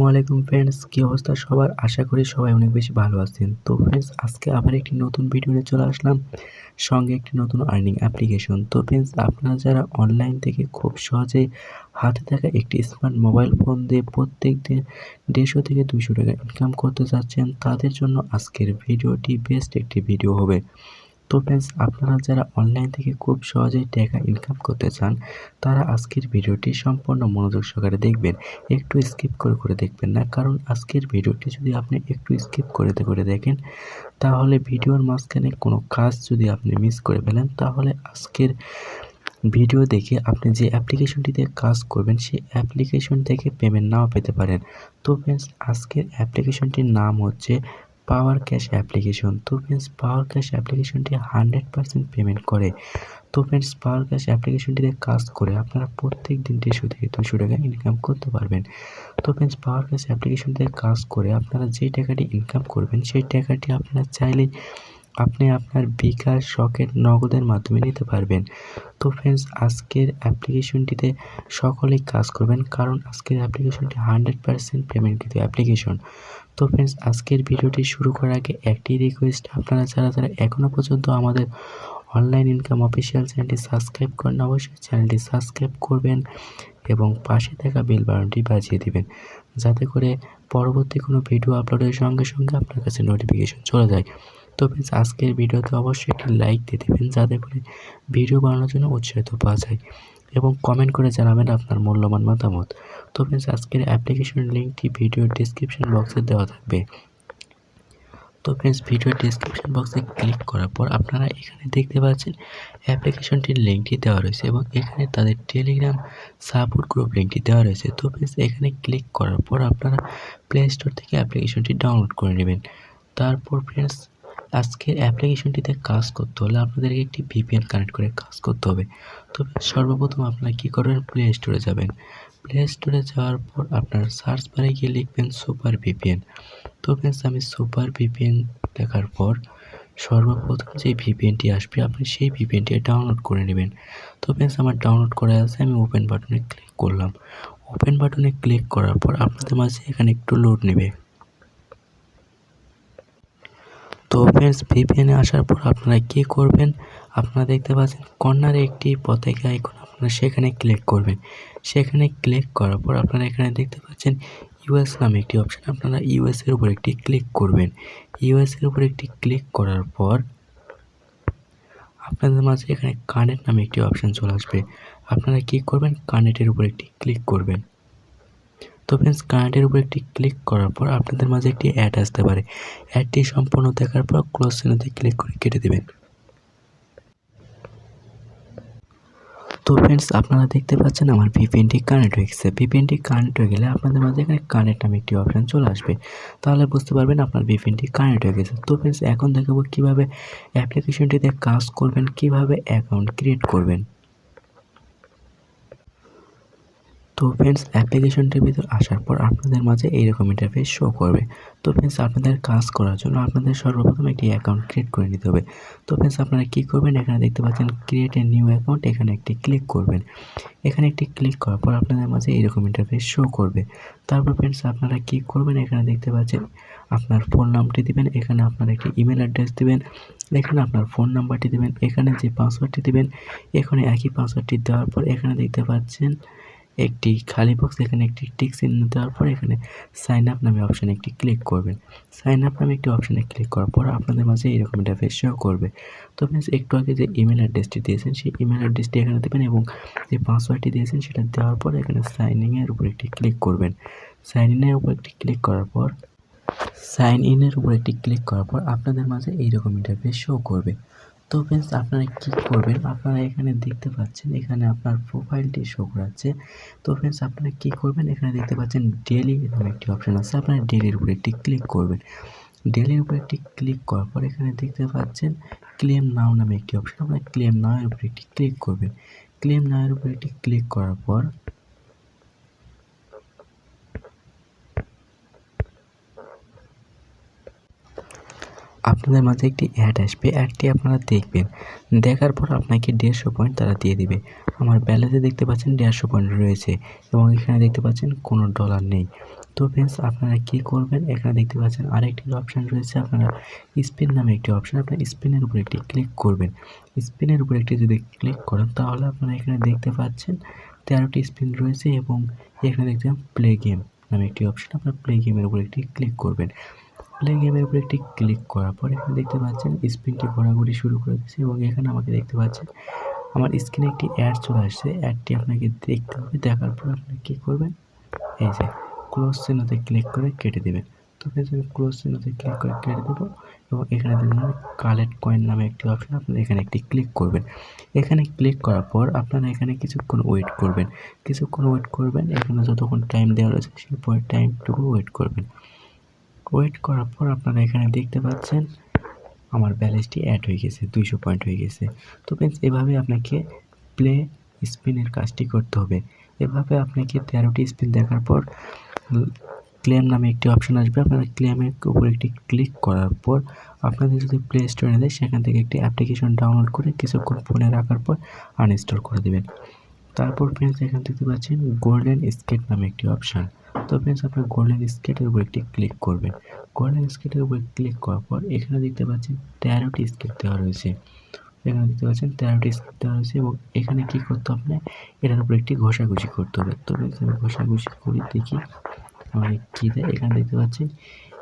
ওয়ালাইকুম ফ্রেন্ডস, কি অবস্থা সবার? আশা করি সবাই অনেক বেশি ভালো আছেন। তো ফ্রেন্ডস, আজকে আবার একটি নতুন ভিডিও নিয়ে চলে আসলাম, সঙ্গে একটি নতুন আর্নিং অ্যাপ্লিকেশন। তো ফ্রেন্ডস, আপনারা যারা অনলাইন থেকে খুব সহজেই হাতে থাকা একটি স্মার্ট মোবাইল ফোন দিয়ে প্রত্যেক দিন 150 থেকে 200 টাকা ইনকাম করতে চাচ্ছেন, তাদের জন্য আজকের ভিডিওটি বেস্ট একটি ভিডিও হবে। তো ফ্রেন্ডস, আপনারা যারা অনলাইন থেকে খুব সহজেই টাকা ইনকাম করতে চান, তারা আজকের ভিডিওটি সম্পূর্ণ মনোযোগ সহকারে দেখবেন। একটু স্কিপ করে দেখবেন না, কারণ আজকের ভিডিওটি যদি আপনি একটু স্কিপ করে দেখেন, তাহলে ভিডিওর মাঝখানে কোনো কাজ যদি আপনি মিস করে ফেলেন, তাহলে আজকের ভিডিও দেখে আপনি যে অ্যাপ্লিকেশনটিতে কাজ করবেন সেই অ্যাপ্লিকেশন থেকে পেমেন্ট নাও পেতে পারেন। তো ফ্রেন্ডস, আজকের অ্যাপ্লিকেশনটির নাম হচ্ছে পাওয়ার ক্যাশ অ্যাপ্লিকেশন। তো ফ্রেন্ডস, পাওয়ার ক্যাশ অ্যাপ্লিকেশনটি 100% পেমেন্ট করে। তো ফ্রেন্ডস, পাওয়ার ক্যাশ অ্যাপ্লিকেশনটিতে কাজ করে আপনারা প্রত্যেক দিন 150 থেকে 200 টাকা ইনকাম করতে পারবেন। তো ফ্রেন্ডস, পাওয়ার ক্যাশ অ্যাপ্লিকেশনটিতে কাজ করে আপনারা যে টাকাটি ইনকাম করবেন সেই টাকাটি আপনারা চাইলেই আপনি আপনার বিকাশ, রকেট, নগদের মাধ্যমে নিতে পারবেন। তো ফ্রেন্ডস, আজকের অ্যাপ্লিকেশনটিতে সকলেই কাজ করবেন, কারণ আজকের অ্যাপ্লিকেশনটি 100% পেমেন্টকৃত অ্যাপ্লিকেশন। তো ফ্রেন্ডস, আজকের ভিডিওটি শুরু করার আগে একটি রিকোয়েস্ট, আপনারা যারা এখনও পর্যন্ত আমাদের অনলাইন ইনকাম অফিসিয়াল চ্যানেলটি সাবস্ক্রাইব করেন, অবশ্যই চ্যানেলটি সাবস্ক্রাইব করবেন এবং পাশে থাকা বেল বাটনটি বাজিয়ে দিবেন, যাতে করে পরবর্তী কোনো ভিডিও আপলোডের সঙ্গে সঙ্গে আপনার কাছে নোটিফিকেশন চলে যায়। তো ফ্রেন্ডস, আজকের ভিডিওতে অবশ্যই একটি লাইক দিয়ে দেবেন, যাতে করে ভিডিও বানানোর জন্য উৎসাহিত পাওয়া যায়, এবং কমেন্ট করে জানাবেন আপনার মূল্যবান মতামত। তো ফ্রেন্ডস, আজকের অ্যাপ্লিকেশনের লিঙ্কটি ভিডিওর ডেসক্রিপশন বক্সে দেওয়া থাকবে। তো ফ্রেন্ডস, ভিডিওর ডেসক্রিপশন বক্সে ক্লিক করার পর আপনারা এখানে দেখতে পাচ্ছেন অ্যাপ্লিকেশনটির লিঙ্কটি দেওয়া রয়েছে, এবং এখানে তাদের টেলিগ্রাম সাপোর্ট গ্রুপ লিঙ্কটি দেওয়া রয়েছে। তো ফ্রেন্ডস, এখানে ক্লিক করার পর আপনারা প্লে স্টোর থেকে অ্যাপ্লিকেশনটি ডাউনলোড করে নেবেন। তারপর ফ্রেন্ডস, আজকের অ্যাপ্লিকেশনটিতে কাজ করতে হলে আপনাদেরকে একটি ভিপিএন কানেক্ট করে কাজ করতে হবে। তো সর্বপ্রথম আপনারা কী করবেন, প্লে স্টোরে যাবেন। প্লে স্টোরে যাওয়ার পর আপনার সার্চ বারে গিয়ে লিখবেন সুপার ভিপিএন। তো ফ্রেন্ডস, আমি সুপার ভিপিএন দেখার পর সর্বপ্রথম যে ভিপিএনটি আসবে আপনি সেই ভিপিএনটি ডাউনলোড করে নেবেন। তো ফ্রেন্ডস, আমার ডাউনলোড করা আছে, আমি ওপেন বাটনে ক্লিক করলাম। ওপেন বাটনে ক্লিক করার পর আপনাদের মাঝে এখানে একটু লোড নেবে। তো ফ্রেন্ডস, ভিপিএনে আসার পর আপনারা কী করবেন, আপনারা দেখতে পাচ্ছেন কর্নারে একটি পতাকা আইকন, আপনারা সেখানে ক্লিক করবেন। সেখানে ক্লিক করার পর আপনারা এখানে দেখতে পাচ্ছেন ইউএস নামে একটি অপশান, আপনারা ইউএসের উপর একটি ক্লিক করবেন। ইউএসের উপর একটি ক্লিক করার পর আপনাদের মাঝে এখানে কানেক্ট নামে একটি অপশান চলে আসবে, আপনারা কী করবেন, কানেক্টের উপর একটি ক্লিক করবেন। তো ফ্রেন্ডস, কানেক্টের উপর একটি ক্লিক করার পর আপনাদের মাঝে একটি অ্যাড আসতে পারে, অ্যাডটি সম্পূর্ণ দেখার পর ক্লোজ চিহ্নতে ক্লিক করে কেটে দেবেন। তো ফ্রেন্ডস, আপনারা দেখতে পাচ্ছেন আমার ভিপিএনটি কানেক্ট হয়ে গেছে। ভিপিএনটি কানেক্ট হয়ে গেলে আপনাদের মাঝে এখানে কানেক্ট নামে একটি অপশান চলে আসবে, তাহলে বুঝতে পারবেন আপনার ভিপিএনটি কানেক্ট হয়ে গেছে। তো ফ্রেন্ডস, এখন দেখাবো কীভাবে অ্যাপ্লিকেশনটিতে কাজ করবেন, কীভাবে অ্যাকাউন্ট ক্রিয়েট করবেন। তো ফ্রেন্ডস, অ্যাপ্লিকেশনটির ভিতর আসার পর আপনাদের মাঝে এইরকম ইন্টারফেস শো করবে। তো ফ্রেন্ডস, আপনাদের কাজ করার জন্য আপনাদের সর্বপ্রথম একটি অ্যাকাউন্ট ক্রিয়েট করে নিতে হবে। তো ফ্রেন্ডস, আপনারা কী করবেন, এখানে দেখতে পাচ্ছেন ক্রিয়েট এ নিউ অ্যাকাউন্ট, এখানে একটি ক্লিক করবেন। এখানে একটি ক্লিক করার পর আপনাদের মাঝে এইরকম ইন্টারফেস শো করবে। তারপর ফ্রেন্ডস, আপনারা কী করবেন, এখানে দেখতে পাচ্ছেন আপনার ফোন নামটি দিবেন, এখানে আপনার একটি ইমেল অ্যাড্রেস দিবেন, এখানে আপনার ফোন নাম্বারটি দিবেন, এখানে যে পাসওয়ার্ডটি দিবেন এখানে একই পাসওয়ার্ডটি দেওয়ার পর এখানে দেখতে পাচ্ছেন একটি খালি বক্স, এখানে একটি টিক চিহ্ন দেওয়ার পর এখানে সাইন আপ নামে অপশানে একটি ক্লিক করবেন। সাইন আপ নামে একটি অপশানে ক্লিক করার পর আপনাদের মাঝে এরকম ইন্টারফেস শো করবে। তো ফ্রেন্ডস, একটু আগে যে ইমেল অ্যাড্রেসটি দিয়েছেন সেই ইমেল অ্যাড্রেসটি এখানে দেবেন, এবং যে পাসওয়ার্ডটি দিয়েছেন সেটা দেওয়ার পর এখানে সাইন ইনের উপর একটি ক্লিক করবেন। সাইন ইনের উপর একটি ক্লিক করার পর আপনাদের মাঝে এইরকম ইন্টারফেস শো করবে। তো ফ্রেন্ডস, আপনারা কী করবেন, আপনারা এখানে দেখতে পাচ্ছেন এখানে আপনার প্রোফাইলটি শো করাচ্ছে। তো ফ্রেন্ডস, আপনারা কী করবেন, এখানে দেখতে পাচ্ছেন ডেলি এরকম একটি অপশান আছে, আপনারা ডেলির উপর একটি ক্লিক করবেন। ডেলির উপর একটি ক্লিক করার পর এখানে দেখতে পাচ্ছেন ক্লেম নাও নামে একটি অপশান, আপনারা ক্লেম নাও এর উপর একটি ক্লিক করবেন। ক্লেম নাও এর উপর একটি ক্লিক করার পর আপনাদের মাঝে একটি অ্যাড আসবে, অ্যাডটি আপনারা দেখবেন। দেখার পর আপনাকে 150 পয়েন্ট তারা দিয়ে দিবে। আমার ব্যালেন্সে দেখতে পাচ্ছেন 150 পয়েন্ট রয়েছে, এবং এখানে দেখতে পাচ্ছেন কোনো ডলার নেই। তো ফ্রেন্ডস আপনারা কী করবেন, এখানে দেখতে পাচ্ছেন আরেকটি অপশান রয়েছে, আপনারা স্পিন নামে একটি অপশান, আপনারা স্পিনের উপরে একটি ক্লিক করবেন। স্পিনের উপরে একটি যদি ক্লিক করেন তাহলে আপনারা এখানে দেখতে পাচ্ছেন 13টি স্পিন রয়েছে এবং এখানে দেখতে প্লে গেম নামে একটি অপশান, আপনারা প্লে গেমের উপরে একটি ক্লিক করবেন। প্লে গেমের উপরে একটি ক্লিক করার পর এখানে দেখতে পাচ্ছেন স্পিনটি ঘোরাঘুরি শুরু করে দিয়েছে এবং এখানে আমাকে দেখতে পাচ্ছেন আমার স্ক্রিনে একটি অ্যাড চলে আসছে। অ্যাডটি আপনাকে দেখতে হবে, দেখার পর আপনি কী করবেন, এই যে ক্লোজ চিহ্নতে ক্লিক করে কেটে দেবেন। তো ফ্রেন্ডস আমি ক্লোজ চিহ্নতে ক্লিক করে কেটে দেবো এবং এখানে দেখবেন কালেক্ট কয়েন নামে একটি অপশন, আপনারা এখানে একটি ক্লিক করবেন। এখানে ক্লিক করার পর আপনারা এখানে কিছুক্ষণ ওয়েট করবেন। এখানে যতক্ষণ টাইম দেওয়া রয়েছে সেই পরে টাইমটুকু ওয়েট করবেন। ওয়েট করার পর আপনারা এখানে দেখতে পাচ্ছেন আমার ব্যালেন্সটি অ্যাড হয়ে গেছে, 200 পয়েন্ট হয়ে গেছে। তো ফ্রেন্ডস এভাবে আপনাকে প্লে স্পিনের কাজটি করতে হবে। এভাবে আপনাকে 13টি স্পিন দেখার পর ক্লেম নামে একটি অপশন আসবে, আপনারা ক্লেমের উপর একটি ক্লিক করার পর আপনাদের যদি প্লে স্টোরে দেয় সেখান থেকে একটি অ্যাপ্লিকেশন ডাউনলোড করে কিছুক্ষণ ফোনে রাখার পর আনইনস্টল করে দেবেন। তারপর ফ্রেন্ডস এখানে দেখতে পাচ্ছেন গোল্ডেন স্কেট নামে একটি অপশান। তো ফ্রেন্ডস আপনার গোল্ডেন স্কেটের উপর একটি ক্লিক করবেন। গোল্ডেন স্কেটের উপর ক্লিক করার পর এখানে দেখতে পাচ্ছেন 13টি স্কেট দেওয়া রয়েছে। এখানে দেখতে পাচ্ছেন 13টি স্কেট দেওয়া রয়েছে এবং এখানে কী করতে হবে, এটার উপর একটি ঘষাঘষি করতে হবে। তো ফ্রেন্ডস আমি ঘষাঘষি করি, দেখি আমার কী দেয়। এখানে দেখতে পাচ্ছেন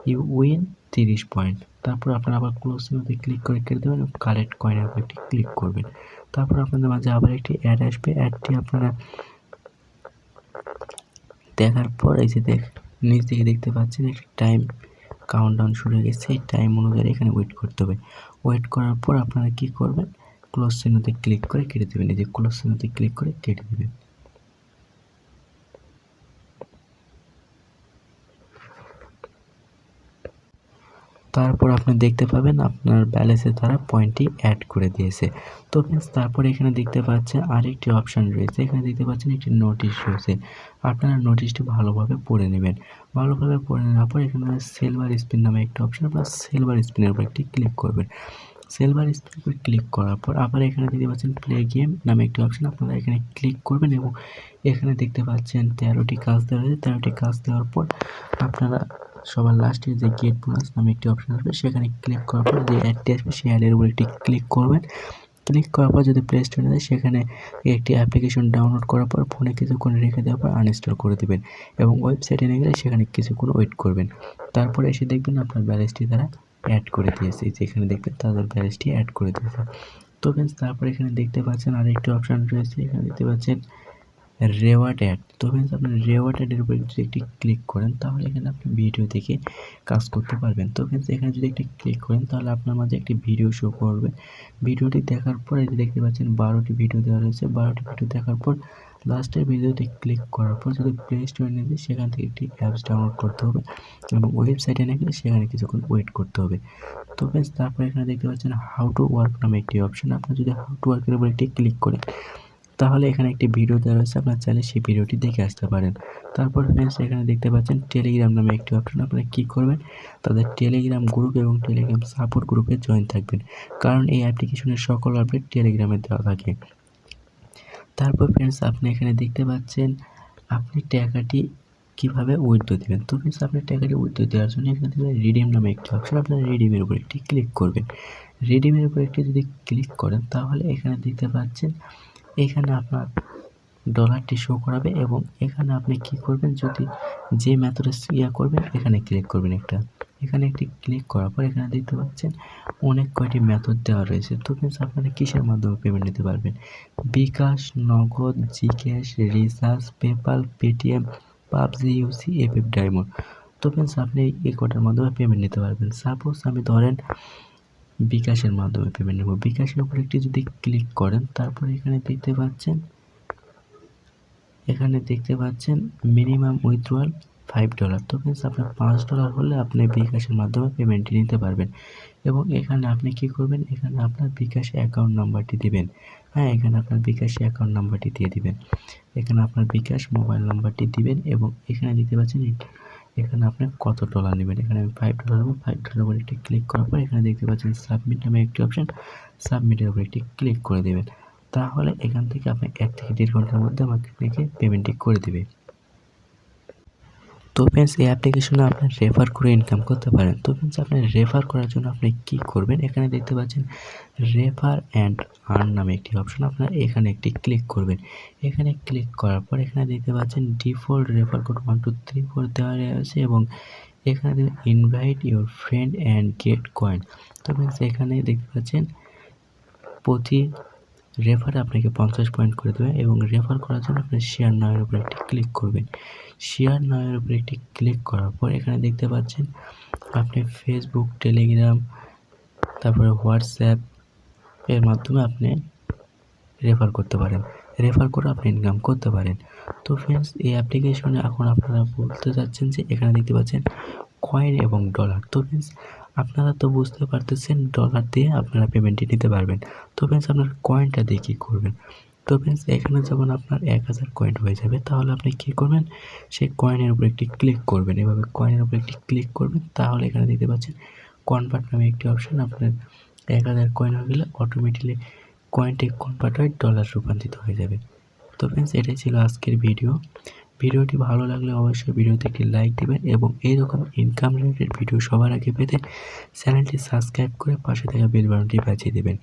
ইউ উইন 30 পয়েন্ট। তারপর আপনারা আবার ক্লোজ চিহ্নতে ক্লিক করে কেটে দেবেন এবং কালেক্ট কয়েনের উপর একটি ক্লিক করবেন। তারপর আপনাদের মাঝে আবার একটি অ্যাড আসবে। অ্যাডটি আপনারা দেখার পর এই যে নিচ থেকে দেখতে পাচ্ছেন একটি টাইম কাউন্টডাউন শুরু হয়ে গেছে। এই টাইম অনুযায়ী এখানে ওয়েট করতে হবে। ওয়েট করার পর আপনারা কী করবেন, ক্লোজ চিহ্নতে ক্লিক করে কেটে দেবেন। এই যে ক্লোজ চিহ্নতে ক্লিক করে কেটে দেবেন। তারপর আপনি দেখতে পাবেন আপনার ব্যালেন্সে তারা পয়েন্টটি অ্যাড করে দিয়েছে। তো ফ্রেন্ডস তারপরে এখানে দেখতে পাচ্ছেন আরেকটি অপশান রয়েছে, এখানে দেখতে পাচ্ছেন একটি নোটিশ রয়েছে। আপনারা নোটিশটি ভালোভাবে পড়ে নেবেন। ভালোভাবে পড়ে নেওয়ার পর এখানে সিলভার স্পিন নামে একটা অপশান, আপনারা সিলভার স্পিনের উপর একটি ক্লিক করবেন। সিলভার স্পিনের উপর ক্লিক করার পর আবার এখানে দেখতে পাচ্ছেন প্লে গেম নামে একটি অপশান, আপনারা এখানে ক্লিক করবেন এবং এখানে দেখতে পাচ্ছেন 13টি কাজ দেওয়া রয়েছে। 13টি কাজ দেওয়ার পর আপনারা সবার লাস্টে যে গেট বোনাস নামে একটি অপশন আসবে সেখানে ক্লিক করার পর যে অ্যাডটি আসবে সেই অ্যাডের উপর একটি ক্লিক করবেন। ক্লিক করার পর যদি প্লে স্টোরে যায় সেখানে একটি অ্যাপ্লিকেশন ডাউনলোড করার পর ফোনে কিছুক্ষণ রেখে দেওয়ার পর আনইনস্টল করে দেবেন এবং ওয়েবসাইটে নিয়ে গেলে সেখানে কিছুক্ষণ ওয়েট করবেন। তারপরে এসে দেখবেন আপনার ব্যালেন্সটি তারা অ্যাড করে দিয়েছে, যেখানে দেখবেন তাদের ব্যালেন্সটি অ্যাড করে দিয়েছে। তো ফ্রেন্ডস তারপরে এখানে দেখতে পাচ্ছেন আরেকটি অপশান রয়েছে, এখানে দেখতে পাচ্ছেন রেওয়ার্ড অ্যাড। তো ফ্রেন্ডস আপনি রেওয়ার্ড অ্যাডের উপরে যদি একটি ক্লিক করেন তাহলে এখানে আপনি ভিডিও দেখে কাজ করতে পারবেন। তো ফ্রেন্ডস এখানে যদি একটি ক্লিক করেন তাহলে আপনার মাঝে একটি ভিডিও শো করবে। ভিডিওটি দেখার পর এই যে দেখতে পাচ্ছেন 12টি ভিডিও দেওয়া রয়েছে। 12টি ভিডিও দেখার পর লাস্টের ভিডিওতে ক্লিক করার পর যদি প্লে স্টোরে নিয়ে যায় সেখান থেকে একটি অ্যাপস ডাউনলোড করতে হবে এবং ওয়েবসাইটে নিয়ে গেলে সেখানে কিছুক্ষণ ওয়েট করতে হবে। তো ফ্রেন্ডস তারপর এখানে দেখতে পাচ্ছেন হাউ টু ওয়ার্ক নামে একটি অপশন, আপনার যদি হাউ টু ওয়ার্কের উপর একটি ক্লিক করেন তাহলে এখানে একটি ভিডিও দেওয়া রয়েছে, আপনারা চাইলে সেই ভিডিওটি দেখে আসতে পারেন। তারপর ফ্রেন্ডস এখানে দেখতে পাচ্ছেন টেলিগ্রাম নামে একটি অপশন, আপনারা কী করবেন, তাদের টেলিগ্রাম গ্রুপ এবং টেলিগ্রাম সাপোর্ট গ্রুপে জয়েন থাকবেন, কারণ এই অ্যাপ্লিকেশনের সকল আপডেট টেলিগ্রামে দেওয়া থাকে। তারপর ফ্রেন্ডস আপনি এখানে দেখতে পাচ্ছেন আপনি টাকাটি কীভাবে উইথড্র দেবেন। তো ফ্রেন্ডস আপনি টাকাটি উইথড্র দেওয়ার জন্য এখানে দেখবেন রিডিম নামে একটি অপশন, আপনারা রিডিমের উপর একটি ক্লিক করবেন। রিডিমের উপর একটি যদি ক্লিক করেন তাহলে এখানে দেখতে পাচ্ছেন এখানে আপনার ডলারটি শো করাবে এবং এখানে আপনি কি করবেন, যদি যে মেথডে করবেন এখানে ক্লিক করবেন এখানে একটি ক্লিক করার পর এখানে দেখতে পাচ্ছেন অনেক কয়টি মেথড দেওয়া রয়েছে। তো ফ্রেন্ডস আপনারা কিসের মাধ্যমে পেমেন্ট নিতে পারবেন, bKash, Nagad, GCash, recharge, PayPal, Paytm, PUBG, UC, FF diamond. তো ফ্রেন্ডস আপনি এই কটার মাধ্যমে পেমেন্ট নিতে পারবেন। সাপোজ আমি ধরেন বিকাশের মাধ্যমে পেমেন্ট নেব। বিকাশের উপর একটি যদি ক্লিক করেন তারপরে এখানে দেখতে পাচ্ছেন মিনিমাম উইথড্রয়াল $5। তো ফ্রেন্ডস আপনার $5 হলে আপনি বিকাশের মাধ্যমে পেমেন্টটি নিতে পারবেন এবং এখানে আপনি কি করবেন, এখানে আপনার বিকাশ অ্যাকাউন্ট নাম্বারটি দিবেন। হ্যাঁ, এখানে আপনার বিকাশ অ্যাকাউন্ট নাম্বারটি দিয়ে দিবেন, এখানে আপনার বিকাশ মোবাইল নাম্বারটি দিবেন এবং এখানে দেখতে পাচ্ছেন এখানে আপনি কত ডলার নেবেন, এখানে আমি $5 নেব। $5 উপর একটি ক্লিক করার পর এখানে দেখতে পাচ্ছেন সাবমিট নামে একটি অপশন, সাবমিটের উপর একটি ক্লিক করে দেবেন। তাহলে এখান থেকে আপনি 1 থেকে 1.5 ঘন্টার মধ্যে আপনাকে পেমেন্টটি করে দেবে। তো ফ্রেন্ডস এই অ্যাপ্লিকেশনে আপনার রেফার করে ইনকাম করতে পারেন। তো ফ্রেন্ডস আপনি রেফার করার জন্য আপনি কী করবেন, এখানে দেখতে পাচ্ছেন রেফার অ্যান্ড আর্ন নামে একটি অপশন, আপনার এখানে একটি ক্লিক করবেন। এখানে ক্লিক করার পর এখানে দেখতে পাচ্ছেন ডিফল্ট রেফার কোড 1 2 3 4 দেওয়া আছে এবং এখানে দেবেন invite your friend and get coin. তো ফ্রেন্ডস এখানে দেখতে পাচ্ছেন প্রতি রেফারে আপনাকে 50 পয়েন্ট করে দেবে এবং রেফার করার জন্য আপনি শেয়ার নাওয়ের উপর একটি ক্লিক করবেন। শেয়ার নাওয়ের উপর একটি ক্লিক করার পর এখানে দেখতে পাচ্ছেন আপনি ফেসবুক, টেলিগ্রাম, তারপরে হোয়াটসঅ্যাপ এর মাধ্যমে আপনি রেফার করতে পারেন। রেফার করে আপনি ইনকাম করতে পারেন। তো ফ্রেন্ডস এই অ্যাপ্লিকেশনে এখন আপনারা বলতে চাচ্ছেন যে এখানে দেখতে পাচ্ছেন কয়েন এবং ডলার। তো ফ্রেন্ডস আপনারা তো বুঝতে পারতেছেন ডলার দিয়ে আপনারা পেমেন্টটি নিতে পারবেন। তো ফ্রেন্ডস আপনার কয়েনটা দিয়ে কী করবেন? তো ফ্রেন্ডস এখানে যখন আপনার 1000 কয়েন হয়ে যাবে তাহলে আপনি কী করবেন, সেই কয়েনের উপর একটি ক্লিক করবেন। এভাবে কয়েনের উপর একটি ক্লিক করবেন, তাহলে এখানে দেখতে পাচ্ছেন কনভার্ট নামে একটি অপশন, আপনার 1000 কয়েন হয়ে গেলে অটোমেটিকলি কয়েনটি কনভার্ট হয়ে ডলার রূপান্তরিত হয়ে যাবে। তো ফ্রেন্ডস এটাই ছিল আজকের ভিডিও। ভিডিওটি ভালো লাগলে অবশ্যই ভিডিওতে একটি লাইক দিবেন এবং এইরকম ইনকাম রিলেটেড ভিডিও সবার আগে পেতে চ্যানেলটি সাবস্ক্রাইব করে পাশে থাকা বেল বাটনটি বাজিয়ে দেবেন।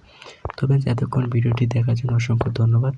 তো ফ্রেন্ডস এতক্ষণ ভিডিওটি দেখার জন্য অসংখ্য ধন্যবাদ।